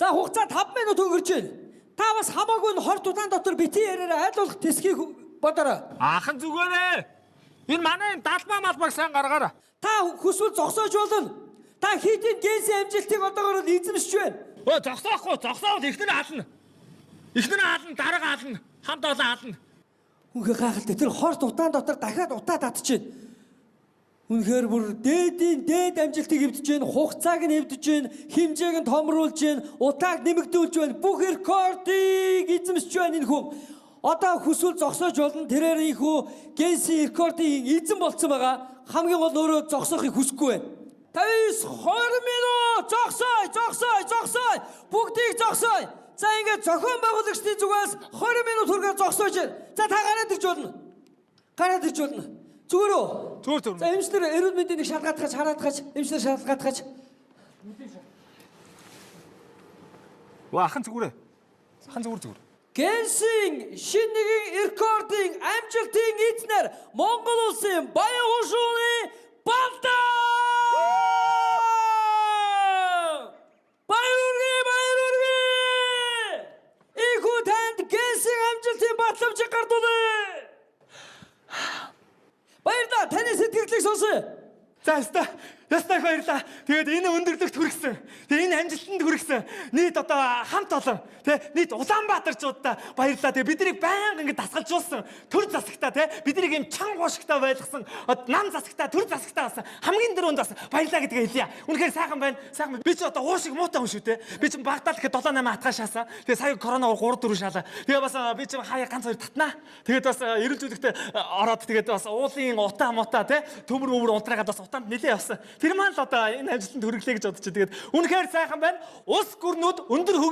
За хугацаа 5 минут өнгөрч байна. Та бас хамаагүй нь 20 дудаан дотор битгий яриараа айлуулах тэсхийг бодорой. Аахан зүгээрээ. Энэ манай далбаа малбаг сайн гаргаараа. Та хүсвэл зогсоож болно. Та хийдийн генсийн амжилтыг одоогоор нь эзэмшиж байна. Зогсоохгүй, зогсоод ихнэр хаална. Ихнэр хаална, дарга хаална, хамт олон хаална. Үнэхээр гайхалтай. Тэр 20 дудаан дотор дахиад утаа татчихээн. Үнэхээр бүр дээд амжилтыг эвдэж байна, хугацааг нь эвдэж байна, хэмжээг нь томруулж байна, утааг нэмэгдүүлж байна, бүх рекордыг эзэмшиж байна энэ хүн. Одоо хүсвэл зогсоож болно. Тэрээр ийхүү генсийн рекордын эзэн болцсон байгаа. Хамгийн гол өөрөө зогсоохыг хүсэхгүй байна. 20 минут зогсоё. Бүгдийг зогсоё. За ингээд зохион байгуулагчдын зүгээс 20 минут хүргээ зогсоож байна. За та гараад ирж болно. Зүгээр үү? Зүгээр. За эмчнэр эрүүл мэндийн нэг шалгаадгаач хараадгаач. Эмчнэр шалгаадгаач. Аахан зүгээрээ. Аахан зүгээр. Генсийн шинэ нэгэн рекордын амжилтын эзнэр Монгол улсын баян хушууны Балдан! Баяр үргээ! Ийхүү танд генсийн амжилтын батламжийг гардуулъя! Баярлалаа, таны сэтгэлдлийг сонсъё. За ястаа баярлаа. Тэгээд энэ өндөрлөгт хүргэсэн. Тэгээд энэ амжилтанд хүргэсэн. Нийт одоо хамт олон нийт Улаанбаатарчуудаа баярлалаа. Тэгээд биднийг байнга ингэ дасгалжуулсан. Төр засагтаа биднийг юм чанга гошгтой байлгасан. Нам засагтаа төр засагтаа бас хамгийн дөрөнд бас баярлалаа гэдгээ хэлье. Үнэхээр сайхан байна. Сайхан. Би ч одоо уушиг муутай хүн шүү те. Би ч Багдад гэхэд 7-8 атгаа шаасаа. Тэгээд сая корона 3-4 шаалаа. Тэгээд бас би ч хаяа ганц хоёр татнаа. Тэгээд бас эрэлзүүлэгтээ ороод тэгээд бас уулын утаа мутаа төмөр өвөр унтраагаад бас утаанд нэлээ явсан. Тэр маань л одоо энэ амжилтанд хүргэлээ гэж бодчих. Тэгээд үнэхээр сайхан байна. Улс гүрнүүд өндөр хөгжим